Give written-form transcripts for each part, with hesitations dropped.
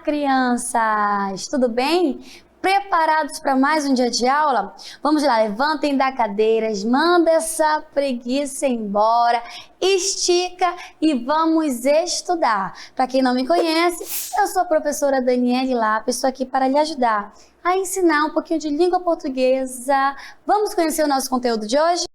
crianças! Tudo bem? Preparados para mais um dia de aula? Vamos lá, levantem da cadeira, manda essa preguiça embora, estica e vamos estudar. Para quem não me conhece, eu sou a professora Daniele Lápis, estou aqui para lhe ajudar a ensinar um pouquinho de língua portuguesa. Vamos conhecer o nosso conteúdo de hoje?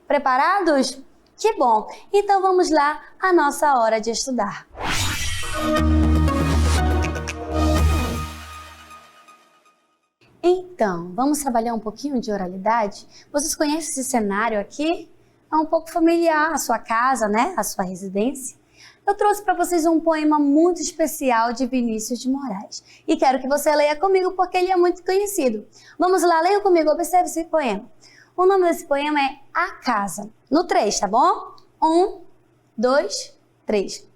Preparados? Que bom! Então vamos lá, a nossa hora de estudar. Então, vamos trabalhar um pouquinho de oralidade? Vocês conhecem esse cenário aqui? É um pouco familiar, a sua casa, né? A sua residência. Eu trouxe para vocês um poema muito especial de Vinícius de Moraes. E quero que você leia comigo porque ele é muito conhecido. Vamos lá, leia comigo, observe esse poema. O nome desse poema é A Casa. No 3, tá bom? 1, 2, 3.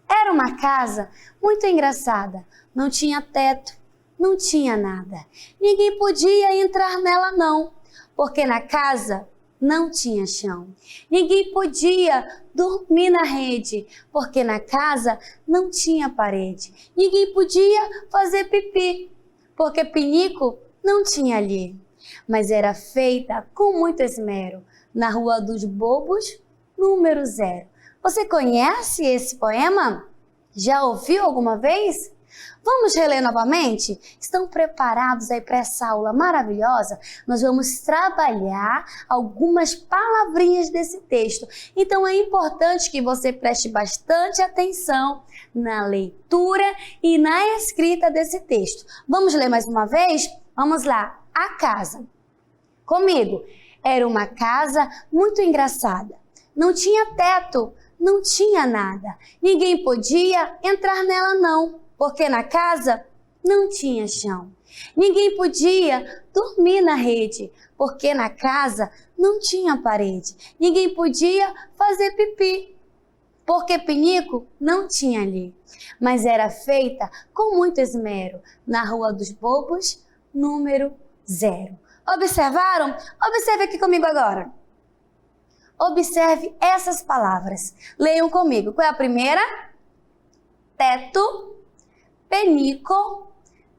Era uma casa muito engraçada. Não tinha teto, não tinha nada. Ninguém podia entrar nela não, porque na casa não tinha chão. Ninguém podia dormir na rede, porque na casa não tinha parede. Ninguém podia fazer pipi, porque pinico não tinha ali. Mas era feita com muito esmero, na Rua dos Bobos, número 0. Você conhece esse poema? Já ouviu alguma vez? Vamos reler novamente? Estão preparados aí para essa aula maravilhosa? Nós vamos trabalhar algumas palavrinhas desse texto. Então é importante que você preste bastante atenção na leitura e na escrita desse texto. Vamos ler mais uma vez? Vamos lá. A casa. Comigo. Era uma casa muito engraçada. Não tinha teto, não tinha nada. Ninguém podia entrar nela não, porque na casa não tinha chão. Ninguém podia dormir na rede, porque na casa não tinha parede. Ninguém podia fazer pipi, porque pinico não tinha ali. Mas era feita com muito esmero, na Rua dos Bobos, número 0. Observaram? Observe aqui comigo agora. Observe essas palavras. Leiam comigo. Qual é a primeira? Teto, penico,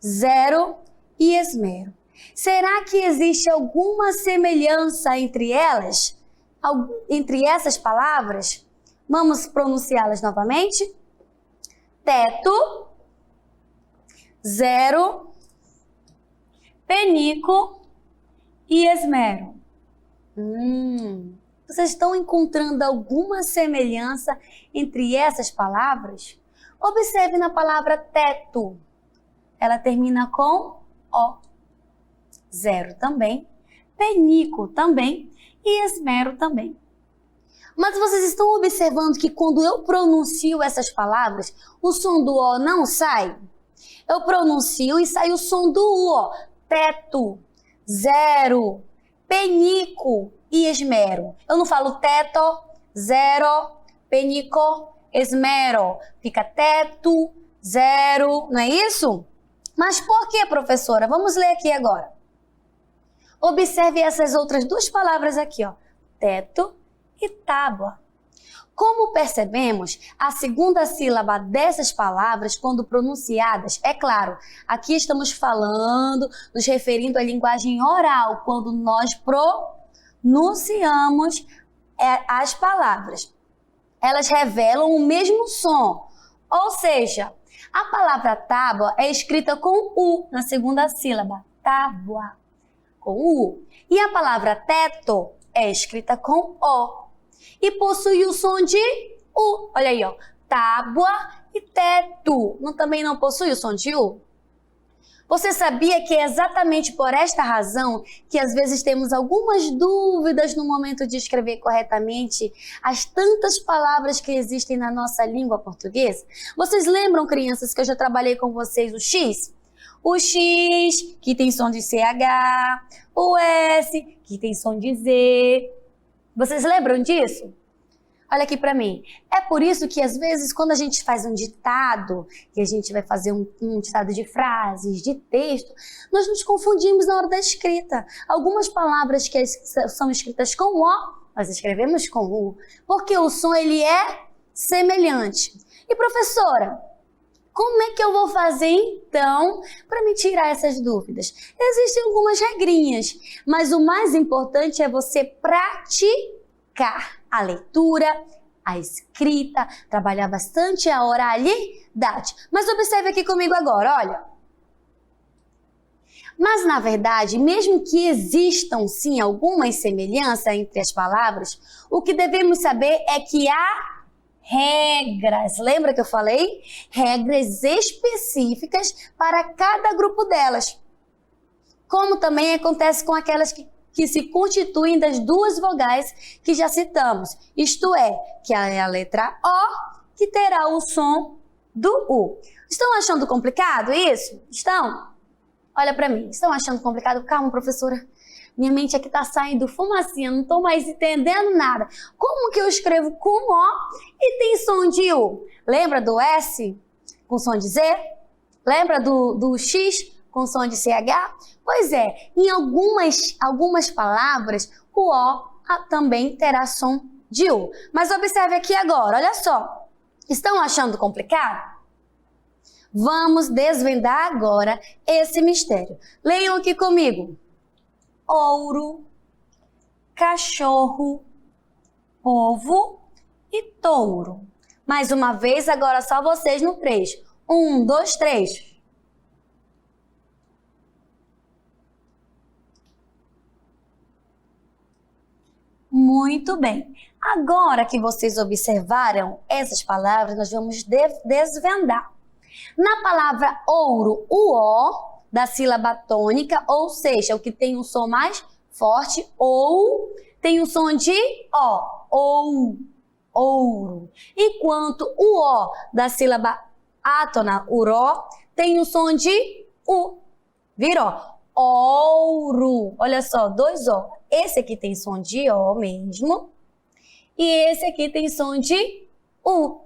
0 e esmero. Será que existe alguma semelhança entre elas? Entre essas palavras? Vamos pronunciá-las novamente. Teto, 0, penico e esmero. Vocês estão encontrando alguma semelhança entre essas palavras? Observe na palavra teto. Ela termina com O. 0 também. Penico também. E esmero também. Mas vocês estão observando que quando eu pronuncio essas palavras, o som do O não sai? Eu pronuncio e sai o som do U, ó. Teto, 0, penico e esmero. Eu não falo teto, 0, penico, esmero. Fica teto, 0, não é isso? Mas por que, professora? Vamos ler aqui agora. Observe essas outras duas palavras aqui, ó. Teto e tábua. Como percebemos, a segunda sílaba dessas palavras, quando pronunciadas, é claro, aqui estamos falando, nos referindo à linguagem oral, quando nós pronunciamos as palavras. Elas revelam o mesmo som, ou seja, a palavra tábua é escrita com U na segunda sílaba, tábua, com U. E a palavra teto é escrita com O. E possui o som de U. Olha aí, ó. Tábua e teto. Também não possui o som de U? Você sabia que é exatamente por esta razão que às vezes temos algumas dúvidas no momento de escrever corretamente as tantas palavras que existem na nossa língua portuguesa? Vocês lembram, crianças, que eu já trabalhei com vocês o X? O X, que tem som de CH, o S, que tem som de Z. Vocês lembram disso? Olha aqui para mim. É por isso que às vezes quando a gente faz um ditado, que a gente vai fazer um ditado de frases, de texto, nós nos confundimos na hora da escrita. Algumas palavras que são escritas com O, nós escrevemos com U, porque o som ele é semelhante. E professora, como é que eu vou fazer então para me tirar essas dúvidas? Existem algumas regrinhas, mas o mais importante é você praticar a leitura, a escrita, trabalhar bastante a oralidade. Mas observe aqui comigo agora, olha. Mas, na verdade, mesmo que existam, sim, algumas semelhanças entre as palavras, o que devemos saber é que há regras. Lembra que eu falei? Regras específicas para cada grupo delas. Como também acontece com aquelas que se constituem das duas vogais que já citamos. Isto é, que é a letra O que terá o som do U. Estão achando complicado isso? Estão? Olha para mim. Estão achando complicado? Calma, professora. Minha mente aqui tá saindo fumacinha, não tô mais entendendo nada. Como que eu escrevo com O e tem som de U? Lembra do S com som de Z? Lembra do X com som de CH? Pois é, em algumas palavras, o O também terá som de U. Mas observe aqui agora, olha só. Estão achando complicado? Vamos desvendar agora esse mistério. Leiam aqui comigo. Ouro, cachorro, povo e touro. Mais uma vez, agora só vocês no 3. 1, 2, 3. Muito bem. Agora que vocês observaram essas palavras, nós vamos desvendar. Na palavra ouro, o O da sílaba tônica, ou seja, o que tem um som mais forte, ou tem um som de O, ou, ouro. Enquanto o O da sílaba átona, uró, tem um som de U, virou ouro. Olha só, 2 O. Esse aqui tem som de O mesmo, e esse aqui tem som de U.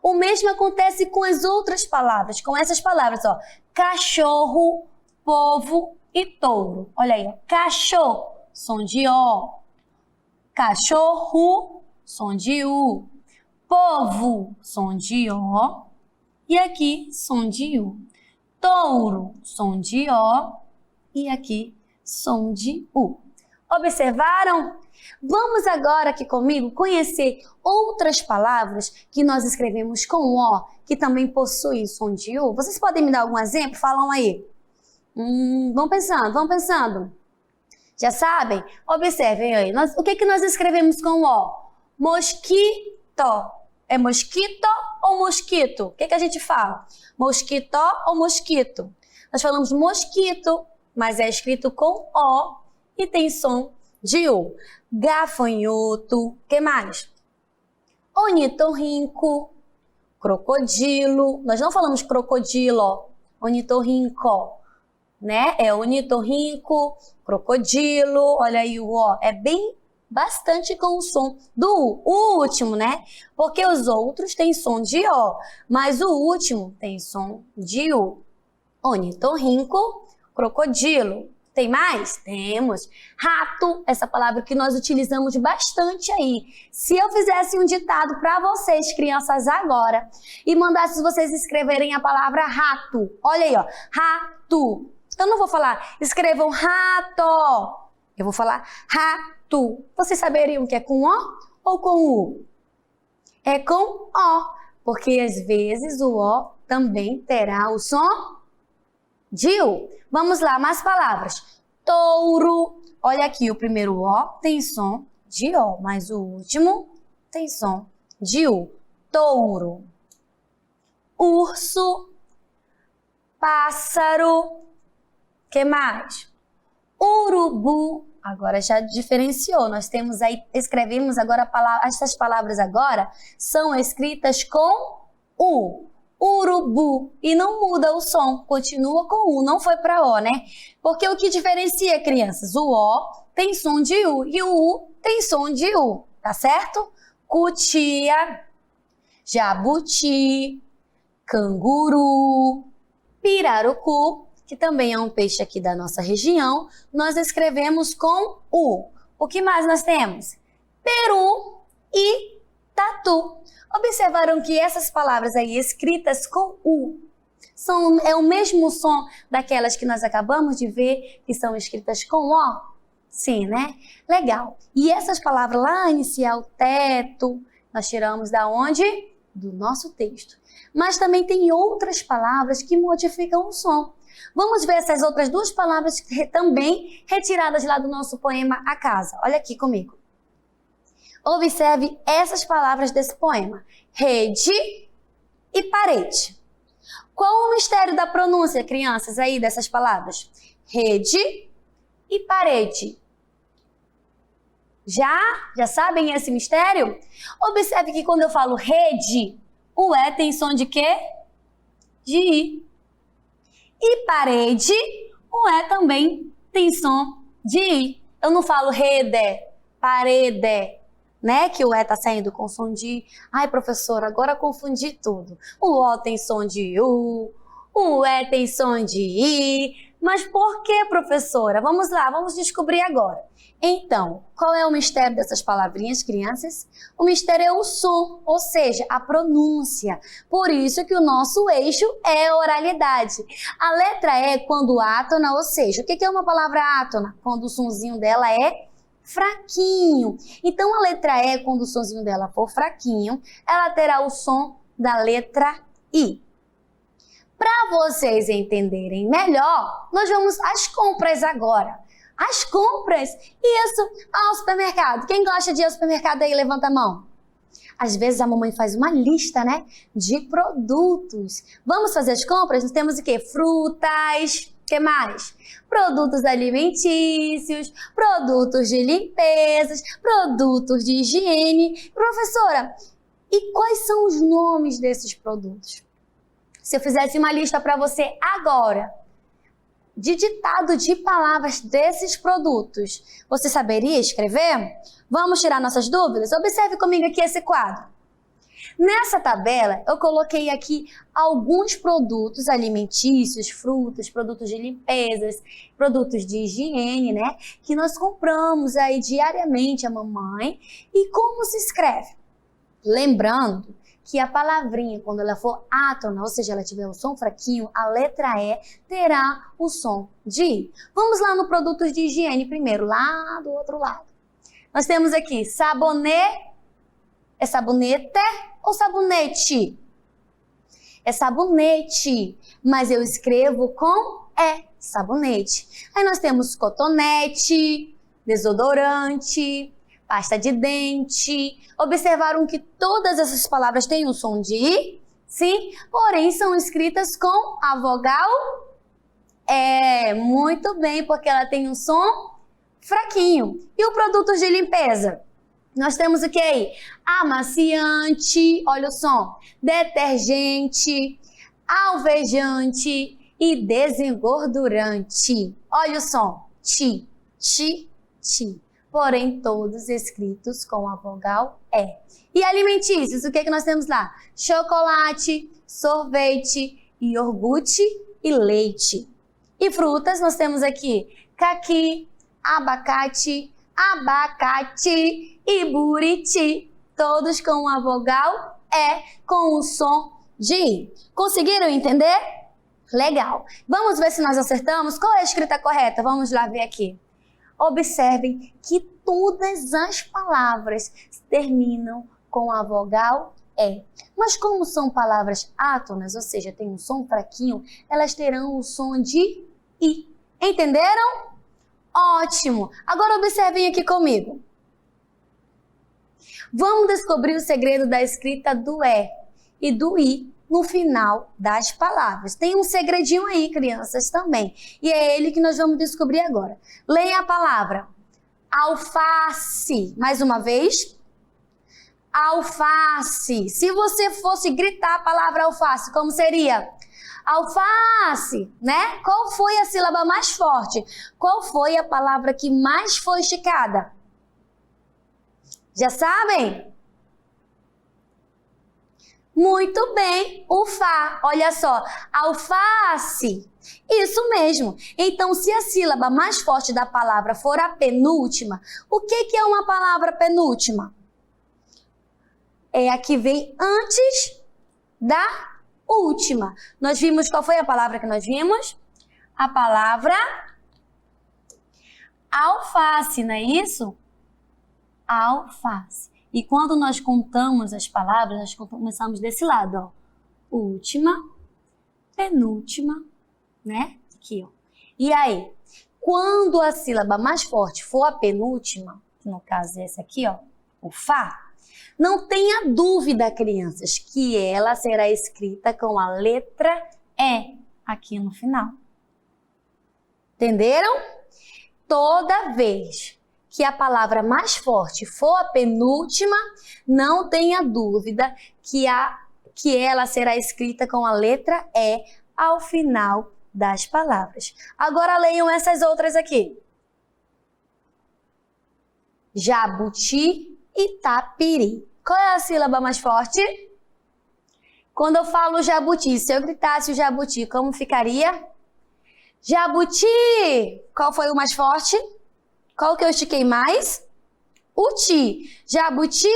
O mesmo acontece com as outras palavras, com essas palavras, ó. Cachorro, povo e touro. Olha aí, ó. Cachorro, som de O. Cachorro, som de U. Povo, som de O. E aqui, som de U. Touro, som de O. E aqui, som de U. Observaram? Vamos agora aqui comigo conhecer outras palavras que nós escrevemos com O, que também possuem som de U. Vocês podem me dar algum exemplo? Falam aí. Vão pensando. Já sabem? Observem aí. O que nós escrevemos com O? Mosquito. É mosquito ou mosquito? O que a gente fala? Mosquito ou mosquito? Nós falamos mosquito, mas é escrito com O e tem som de U. Gafanhoto, que mais? Onitorrinco, crocodilo. Nós não falamos crocodilo, onitorrinco, né? É onitorrinco, crocodilo. Olha aí o O, é bastante com o som do U. O último, né? Porque os outros têm som de O, mas o último tem som de U. Onitorrinco, crocodilo. Tem mais? Temos. Rato, essa palavra que nós utilizamos bastante aí. Se eu fizesse um ditado para vocês, crianças, agora, e mandasse vocês escreverem a palavra rato. Olha aí, ó. Rato. Eu não vou falar, escrevam rato. Eu vou falar rato. Vocês saberiam que é com O ou com U? É com O, porque às vezes o O também terá o som de U. Vamos lá, mais palavras. Touro. Olha aqui, o primeiro O tem som de O, mas o último tem som de U. Touro. Urso. pássaro. Que mais? Urubu. Agora já diferenciou. Nós temos aí, escrevemos agora essas palavras agora são escritas com U. Urubu. E não muda o som, continua com U, não foi para O, né? Porque o que diferencia, crianças? O O tem som de U e o U tem som de U, tá certo? Cutia, jabuti, canguru, pirarucu, que também é um peixe aqui da nossa região, nós escrevemos com U. O que mais nós temos? Peru e tatu. Observaram que essas palavras aí escritas com U é o mesmo som daquelas que nós acabamos de ver que são escritas com O? Sim, né? Legal. E essas palavras lá inicial, teto, nós tiramos da onde? Do nosso texto. Mas também tem outras palavras que modificam o som. Vamos ver essas outras duas palavras também retiradas lá do nosso poema A Casa. Olha aqui comigo. Observe essas palavras desse poema. Rede e parede. Qual o mistério da pronúncia, crianças, aí dessas palavras? Rede e parede. Já sabem esse mistério? Observe que quando eu falo rede, o E tem som de quê? De I. E parede, o E também tem som de I. Eu não falo rede, parede, né? Que o E tá saindo com som de I. Ai, professora, agora confundi tudo. O O tem som de U, o E tem som de I. Mas por que, professora? Vamos lá, vamos descobrir agora. Então, qual é o mistério dessas palavrinhas, crianças? O mistério é o som, ou seja, a pronúncia. Por isso que o nosso eixo é a oralidade. A letra E quando átona, ou seja, o que é uma palavra átona? Quando o sonzinho dela é fraquinho. Então, a letra E, quando o sonzinho dela for fraquinho, ela terá o som da letra I. Para vocês entenderem melhor, nós vamos às compras agora. As compras? Isso, ao supermercado. Quem gosta de ir ao supermercado aí, levanta a mão. Às vezes a mamãe faz uma lista, né, de produtos. Vamos fazer as compras? Nós temos o quê? Frutas, o que mais? Produtos alimentícios, produtos de limpezas, produtos de higiene. Professora, e quais são os nomes desses produtos? Se eu fizesse uma lista para você agora, de ditado de palavras desses produtos, você saberia escrever? Vamos tirar nossas dúvidas? Observe comigo aqui esse quadro. Nessa tabela, eu coloquei aqui alguns produtos alimentícios, frutas, produtos de limpezas, produtos de higiene, né? Que nós compramos aí diariamente a mamãe. E como se escreve? Lembrando que a palavrinha, quando ela for átona, ou seja, ela tiver o som fraquinho, a letra E terá o som de I. Vamos lá no produtos de higiene primeiro, lá do outro lado. Nós temos aqui sabonete. É sabonete ou sabonete? É sabonete, mas eu escrevo com E, sabonete. Aí nós temos cotonete, desodorante, pasta de dente. Observaram que todas essas palavras têm o som de I? Sim, porém são escritas com a vogal E. Muito bem, porque ela tem um som fraquinho. E o produto de limpeza? Nós temos o que aí? Amaciante, olha o som, detergente, alvejante e desengordurante. Olha o som, ti, ti, ti. Porém, todos escritos com a vogal E. E alimentícios, o que nós temos lá? Chocolate, sorvete, iogurte e leite. E frutas, nós temos aqui caqui, abacate, abacate e buriti. Todos com a vogal E, com o som de I. Conseguiram entender? Legal. Vamos ver se nós acertamos? Qual é a escrita correta? Vamos lá ver aqui. Observem que todas as palavras terminam com a vogal E. Mas como são palavras átonas, ou seja, tem um som fraquinho, elas terão o som de I. Entenderam? Ótimo! Agora observem aqui comigo. Vamos descobrir o segredo da escrita do E e do I no final das palavras. Tem um segredinho aí, crianças, também. E é ele que nós vamos descobrir agora. Leia a palavra alface. Mais uma vez. Alface. Se você fosse gritar a palavra alface, como seria? Alface, né? Qual foi a sílaba mais forte? Qual foi a palavra que mais foi esticada? Já sabem? Muito bem, o Fá. Olha só, alface. Isso mesmo. Então, se a sílaba mais forte da palavra for a penúltima, o que é uma palavra penúltima? É a que vem antes da última. Nós vimos, qual foi a palavra que nós vimos? A palavra alface, não é isso? Alface. E quando nós contamos as palavras, nós começamos desse lado, ó. Última, penúltima, né? Aqui, ó. E aí, quando a sílaba mais forte for a penúltima, que no caso é essa aqui, ó, o Fá, não tenha dúvida, crianças, que ela será escrita com a letra E aqui no final. Entenderam? Toda vez que a palavra mais forte for a penúltima, não tenha dúvida que ela será escrita com a letra E ao final das palavras. Agora leiam essas outras aqui. Jabuti e tapiri. Qual é a sílaba mais forte? Quando eu falo jabuti, se eu gritasse o jabuti, como ficaria? Jabuti! Qual foi o mais forte? Qual que eu estiquei mais? O ti. Jabuti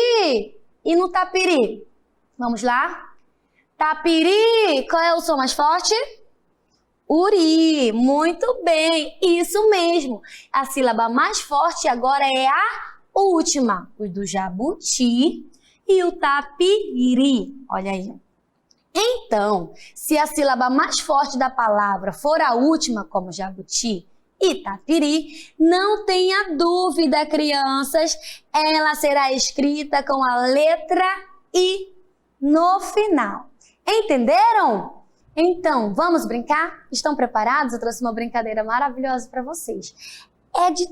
e no tapiri. Vamos lá? Tapiri. Qual é o som mais forte? Uri. Muito bem. Isso mesmo. A sílaba mais forte agora é a última. O do jabuti e o tapiri. Olha aí. Então, se a sílaba mais forte da palavra for a última, como jabuti e tapiri, não tenha dúvida, crianças, ela será escrita com a letra I no final. Entenderam? Então, vamos brincar? Estão preparados? Eu trouxe uma brincadeira maravilhosa para vocês. É de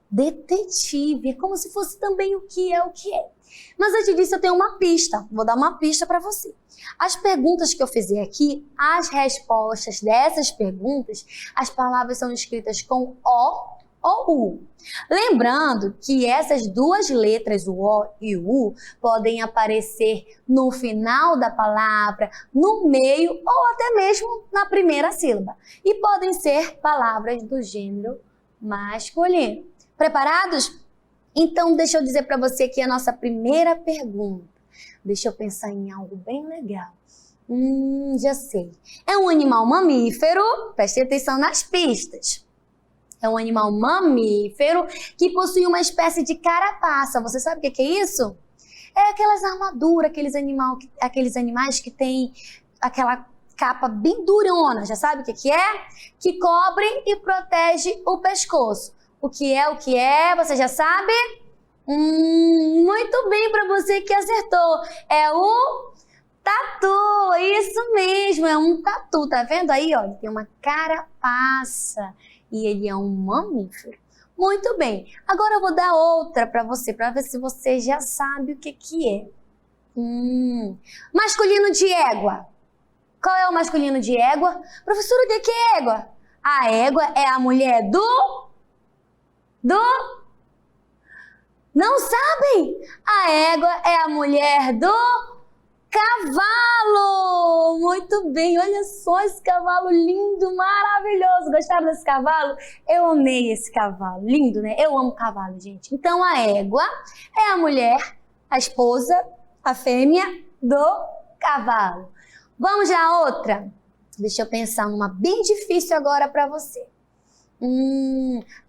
detetive, é como se fosse também o que é o que é. Mas antes disso, eu tenho uma pista. Vou dar uma pista para você. As perguntas que eu fizer aqui, as respostas dessas perguntas, as palavras são escritas com O ou U. Lembrando que essas duas letras, o O e o U, podem aparecer no final da palavra, no meio ou até mesmo na primeira sílaba. E podem ser palavras do gênero masculino. Preparados? Então, deixa eu dizer para você aqui a nossa primeira pergunta. Deixa eu pensar em algo bem legal. Já sei. É um animal mamífero, preste atenção nas pistas. É um animal mamífero que possui uma espécie de carapaça. Você sabe o que é isso? É aquelas armaduras, aqueles animais que têm aquela capa bem durona. Já sabe o que é? Que cobre e protege o pescoço. O que é? Você já sabe? Muito bem para você que acertou. É o tatu. Isso mesmo, é um tatu. Tá vendo aí? Ó, ele tem uma carapaça e ele é um mamífero. Muito bem. Agora eu vou dar outra para você, para ver se você já sabe o que é. Masculino de égua. Qual é o masculino de égua? Professora, o que é égua? A égua é a mulher do... Não sabem? A égua é a mulher do cavalo. Muito bem, olha só esse cavalo lindo, maravilhoso. Gostaram desse cavalo? Eu amei esse cavalo, lindo, né? Eu amo cavalo, gente. Então a égua é a mulher, a esposa, a fêmea do cavalo. Vamos já a outra? Deixa eu pensar numa bem difícil agora para você.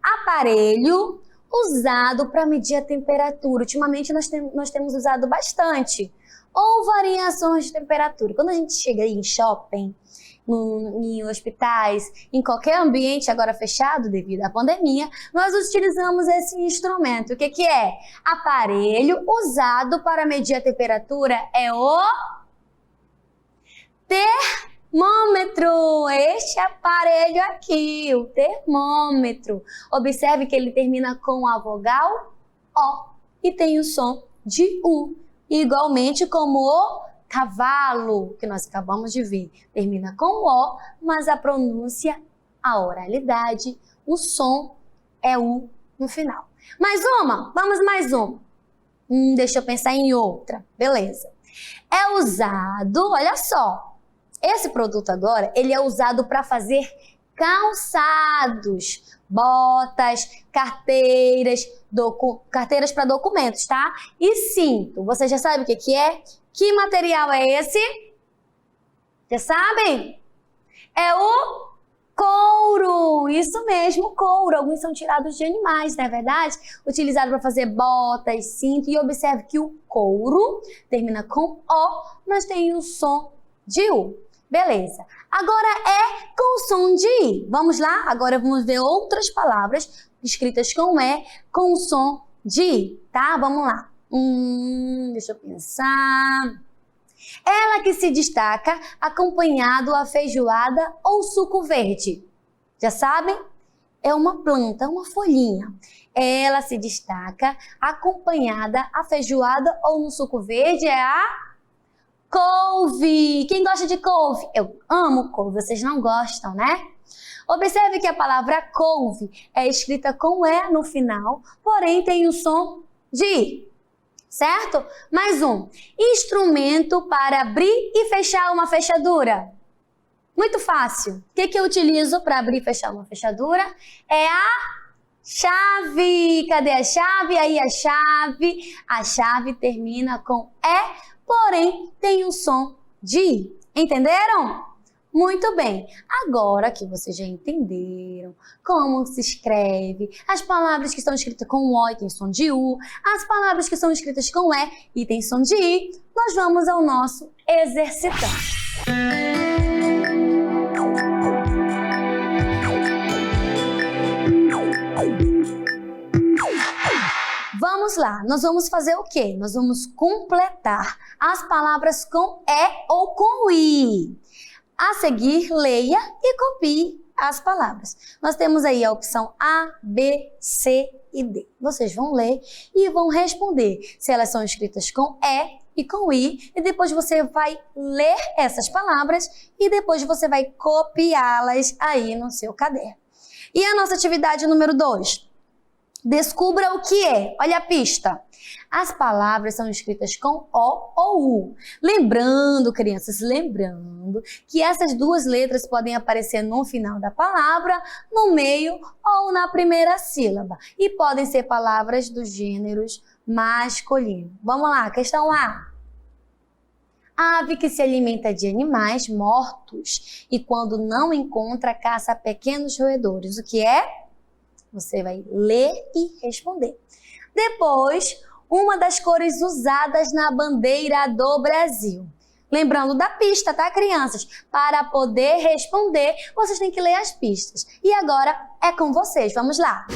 Aparelho usado para medir a temperatura. Ultimamente nós temos usado bastante. Ou variações de temperatura. Quando a gente chega aí em shopping, em hospitais, em qualquer ambiente agora fechado devido à pandemia, nós utilizamos esse instrumento. O que é? Aparelho usado para medir a temperatura é o termômetro, este aparelho aqui, o termômetro. Observe que ele termina com a vogal O e tem o som de U, igualmente como o cavalo, que nós acabamos de ver. Termina com O, mas a pronúncia, a oralidade, o som é U no final. Mais uma? Vamos mais uma. Deixa eu pensar em outra. Beleza. É usado, olha só, esse produto agora, ele é usado para fazer calçados, botas, carteiras para documentos, tá? E cinto, você já sabe o que que é? Que material é esse? Já sabem? É o couro, isso mesmo, couro. Alguns são tirados de animais, não é verdade? Utilizado para fazer botas, cinto. E observe que o couro termina com O, mas tem o som de U. Beleza. Agora é com o som de I. Vamos lá? Agora vamos ver outras palavras escritas com E, com o som de I, tá? Vamos lá. Deixa eu pensar. Ela que se destaca acompanhado a feijoada ou suco verde. Já sabem? É uma planta, uma folhinha. Ela se destaca acompanhada a feijoada ou no suco verde é a couve. Quem gosta de couve? Eu amo couve, vocês não gostam, né? Observe que a palavra couve é escrita com E no final, porém tem o som de I. Certo? Mais um. Instrumento para abrir e fechar uma fechadura. Muito fácil. O que eu utilizo para abrir e fechar uma fechadura? É a chave. Cadê a chave? Aí a chave. A chave termina com E, porém tem o som de I. Entenderam? Muito bem, agora que vocês já entenderam como se escreve, as palavras que estão escritas com O e tem som de U, as palavras que são escritas com E tem som de I, nós vamos ao nosso exercitão. Vamos lá, nós vamos fazer o quê? Nós vamos completar as palavras com E ou com I. A seguir, leia e copie as palavras. Nós temos aí a opção A, B, C e D. Vocês vão ler e vão responder se elas são escritas com E e com I. E depois você vai ler essas palavras e depois você vai copiá-las aí no seu caderno. E a nossa atividade número 2. Descubra o que é. Olha a pista. As palavras são escritas com O ou U. Lembrando, crianças, que essas duas letras podem aparecer no final da palavra, no meio ou na primeira sílaba. E podem ser palavras dos gêneros masculino. Vamos lá, questão A. Ave que se alimenta de animais mortos e quando não encontra, caça pequenos roedores. O que é? Você vai ler e responder. Depois, uma das cores usadas na bandeira do Brasil. Lembrando da pista, tá, crianças? Para poder responder, vocês têm que ler as pistas. E agora é com vocês. Vamos lá.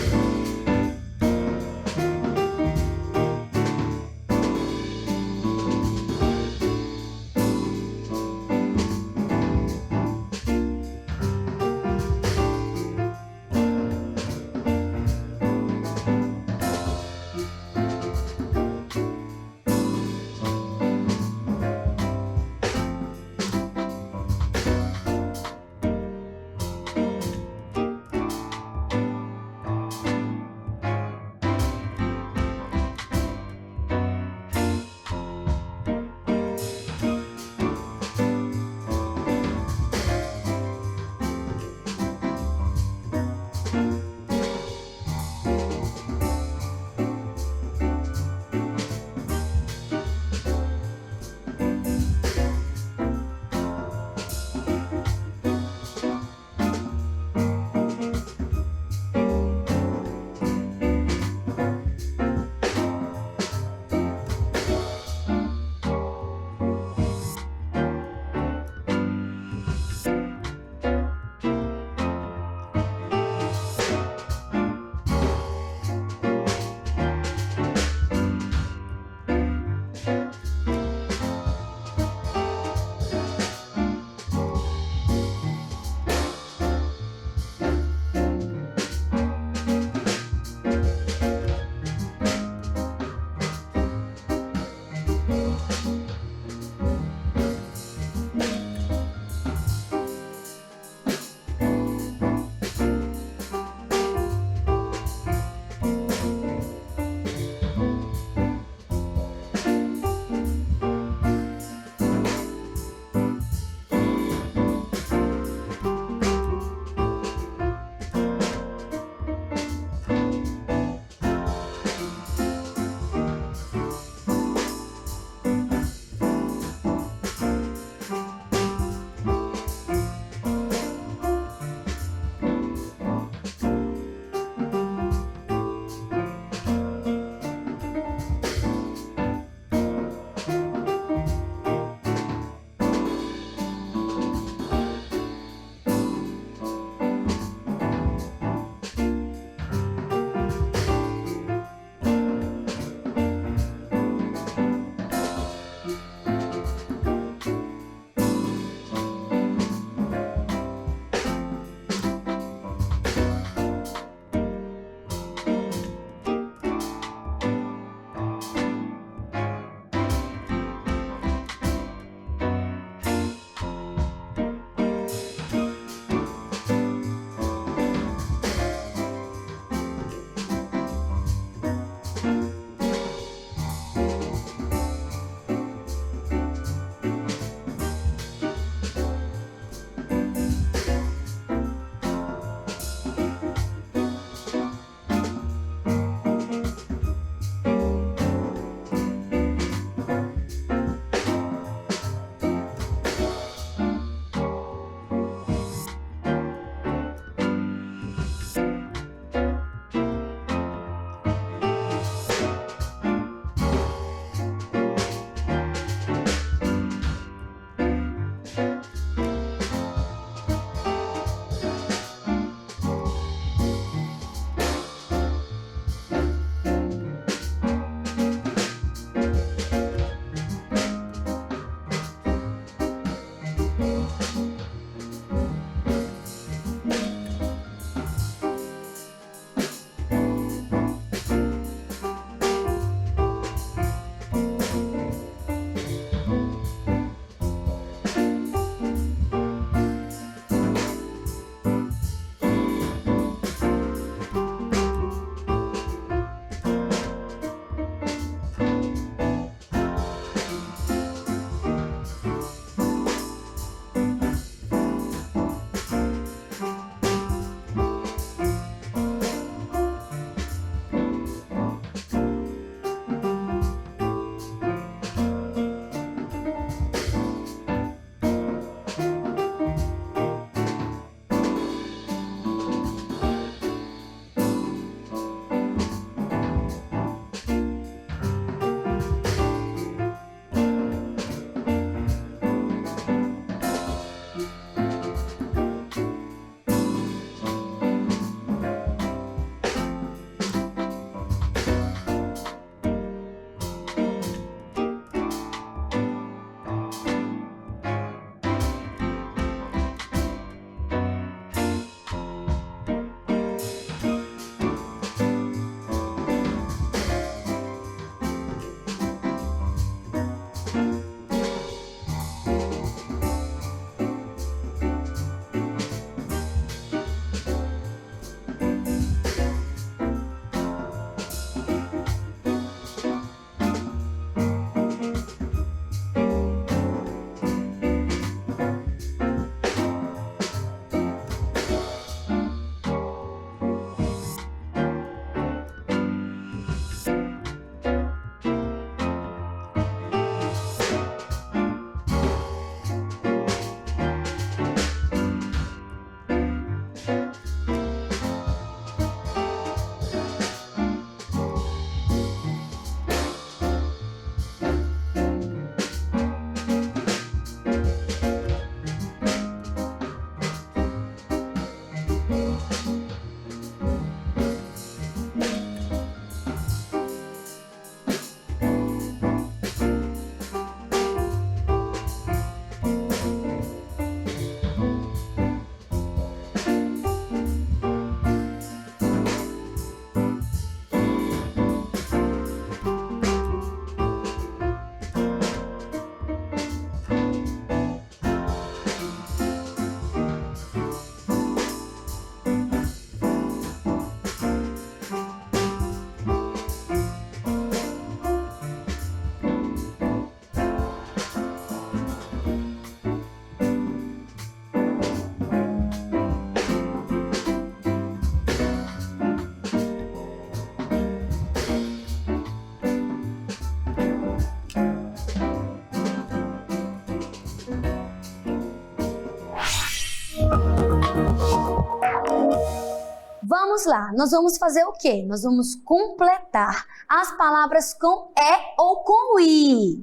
vamos lá, nós vamos fazer o quê? Nós vamos completar as palavras com E ou com I.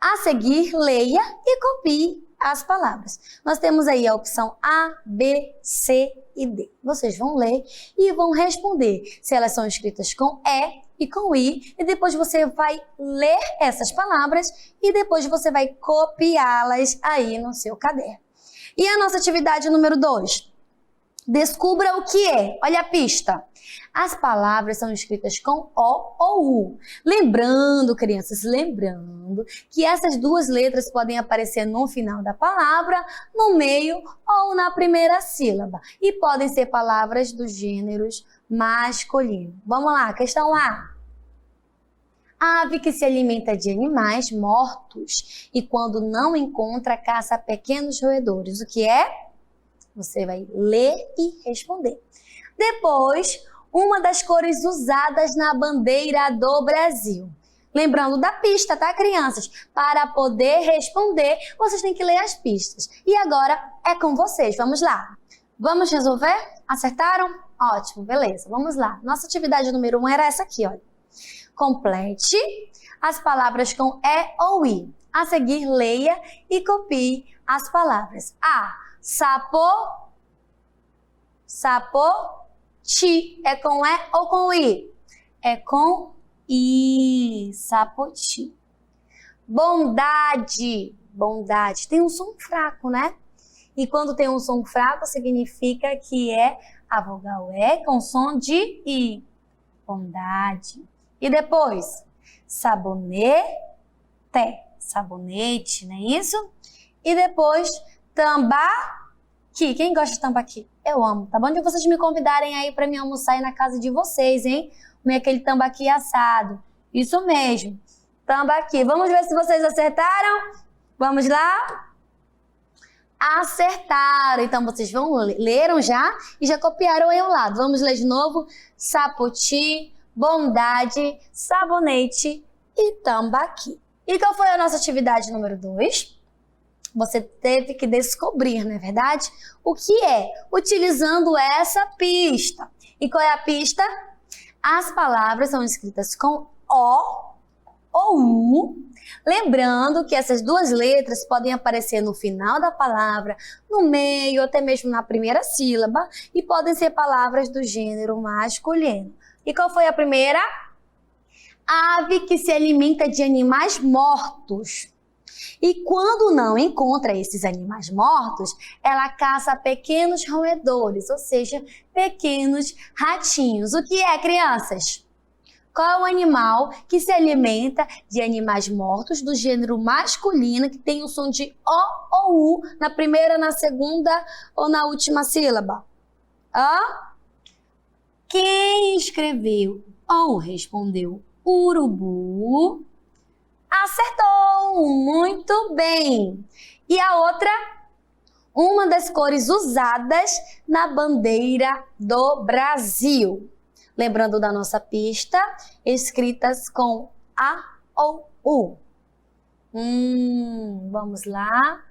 A seguir, leia e copie as palavras. Nós temos aí a opção A, B, C e D. Vocês vão ler e vão responder se elas são escritas com E e com I, e depois você vai ler essas palavras e depois você vai copiá-las aí no seu caderno. E a nossa atividade número 2. Descubra o que é. Olha a pista. As palavras são escritas com O ou U. Lembrando, crianças, lembrando que essas duas letras podem aparecer no final da palavra, no meio ou na primeira sílaba. E podem ser palavras dos gêneros masculino. Vamos lá, questão A. A ave que se alimenta de animais mortos e quando não encontra, caça pequenos roedores. O que é? Você vai ler e responder. Depois, uma das cores usadas na bandeira do Brasil. Lembrando da pista, tá, crianças? Para poder responder, vocês têm que ler as pistas. E agora é com vocês. Vamos lá. Vamos resolver? Acertaram? Ótimo, beleza. Vamos lá. Nossa atividade número 1 era essa aqui, olha. Complete as palavras com E ou I. A seguir, leia e copie as palavras. A. Sapo. Sapoti. É com E ou com I? É com I. Sapoti. Bondade. Bondade. Tem um som fraco, né? E quando tem um som fraco, significa que é a vogal E com som de I. Bondade. E depois, sabonete. Sabonete, não é isso? E depois, tambaqui. Quem gosta de tambaqui? Eu amo. Tá bom de vocês me convidarem aí para me almoçar aí na casa de vocês, hein? Comer aquele tambaqui assado. Isso mesmo. Tambaqui. Vamos ver se vocês acertaram? Vamos lá? Acertaram. Então, vocês leram já e já copiaram aí ao lado. Vamos ler de novo. Sapoti, bondade, sabonete e tambaqui. E qual foi a nossa atividade número 2? Você teve que descobrir, não é verdade? O que é? Utilizando essa pista. E qual é a pista? As palavras são escritas com O ou U. Lembrando que essas duas letras podem aparecer no final da palavra, no meio, até mesmo na primeira sílaba, e podem ser palavras do gênero masculino. E qual foi a primeira? Ave que se alimenta de animais mortos. E quando não encontra esses animais mortos, ela caça pequenos roedores, ou seja, pequenos ratinhos. O que é, crianças? Qual é o animal que se alimenta de animais mortos do gênero masculino, que tem o som de O ou U na primeira, na segunda ou na última sílaba? Quem escreveu ou respondeu urubu, acertou! Muito bem! E a outra? Uma das cores usadas na bandeira do Brasil. Lembrando da nossa pista, escritas com A ou U. Vamos lá.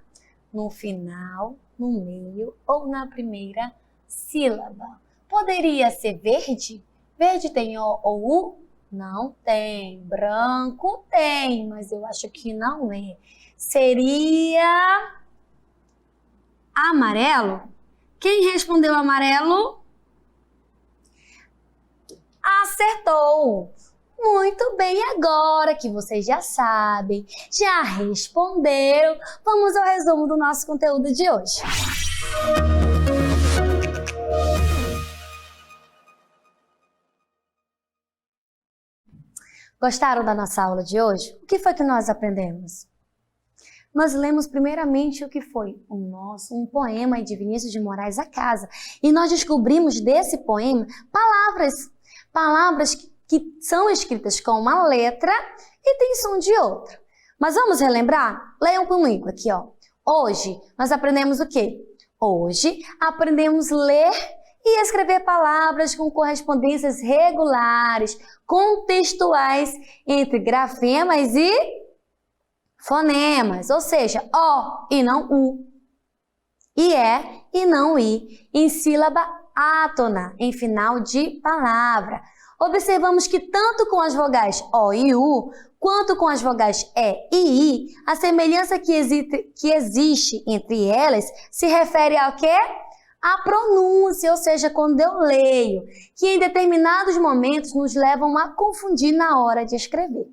No final, no meio ou na primeira sílaba. Poderia ser verde? Verde tem O ou U? Não tem. Branco tem, mas eu acho que não é. Seria amarelo? Quem respondeu amarelo? Acertou! Muito bem, agora que vocês já sabem, já responderam, vamos ao resumo do nosso conteúdo de hoje. Gostaram da nossa aula de hoje? O que foi que nós aprendemos? Nós lemos primeiramente o que foi um poema de Vinícius de Moraes, A Casa. E nós descobrimos desse poema palavras que são escritas com uma letra e tem som de outra. Mas vamos relembrar? Leiam comigo aqui, ó. Hoje nós aprendemos o quê? Hoje aprendemos ler e escrever palavras com correspondências regulares, contextuais entre grafemas e fonemas, ou seja, O e não U, e E e não I, em sílaba átona em final de palavra. Observamos que tanto com as vogais O e U, quanto com as vogais E e I, a semelhança que existe entre elas se refere ao quê? A pronúncia, ou seja, quando eu leio, que em determinados momentos nos levam a confundir na hora de escrever.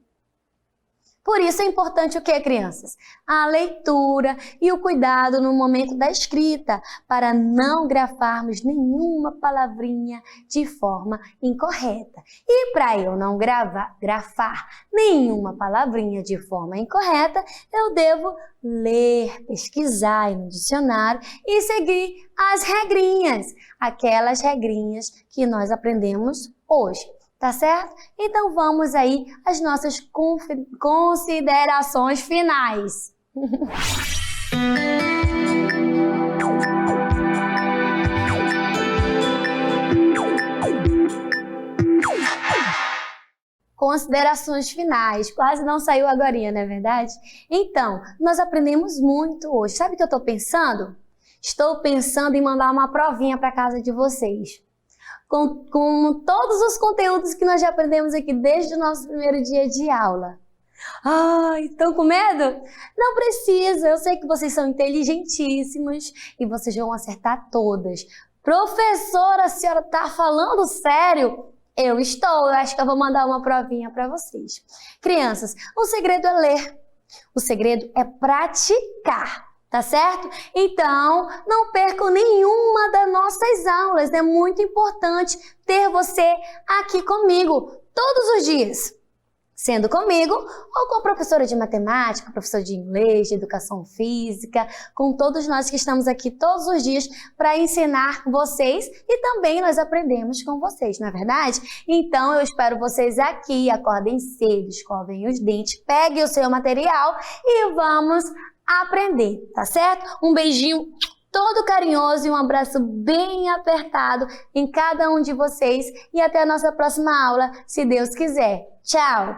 Por isso é importante o que, crianças? A leitura e o cuidado no momento da escrita, para não grafarmos nenhuma palavrinha de forma incorreta. E para eu não grafar nenhuma palavrinha de forma incorreta, eu devo ler, pesquisar no dicionário e seguir as regrinhas, aquelas regrinhas que nós aprendemos hoje. Tá certo? Então vamos aí às nossas considerações finais. Considerações finais, quase não saiu agorinha, não é verdade? Então, nós aprendemos muito hoje. Sabe o que eu estou pensando? Estou pensando em mandar uma provinha para casa de vocês. Com todos os conteúdos que nós já aprendemos aqui desde o nosso primeiro dia de aula. Ai, estão com medo? Não precisa, eu sei que vocês são inteligentíssimos e vocês vão acertar todas. Professora, a senhora está falando sério? Eu acho que eu vou mandar uma provinha para vocês. Crianças, o segredo é ler, o segredo é praticar. Tá certo? Então, não percam nenhuma das nossas aulas. É muito importante ter você aqui comigo todos os dias. Sendo comigo ou com a professora de matemática, professora de inglês, de educação física, com todos nós que estamos aqui todos os dias para ensinar vocês e também nós aprendemos com vocês, não é verdade? Então, eu espero vocês aqui. Acordem cedo, escovem os dentes, peguem o seu material e vamos aprender, tá certo? Um beijinho todo carinhoso e um abraço bem apertado em cada um de vocês e até a nossa próxima aula, se Deus quiser. Tchau!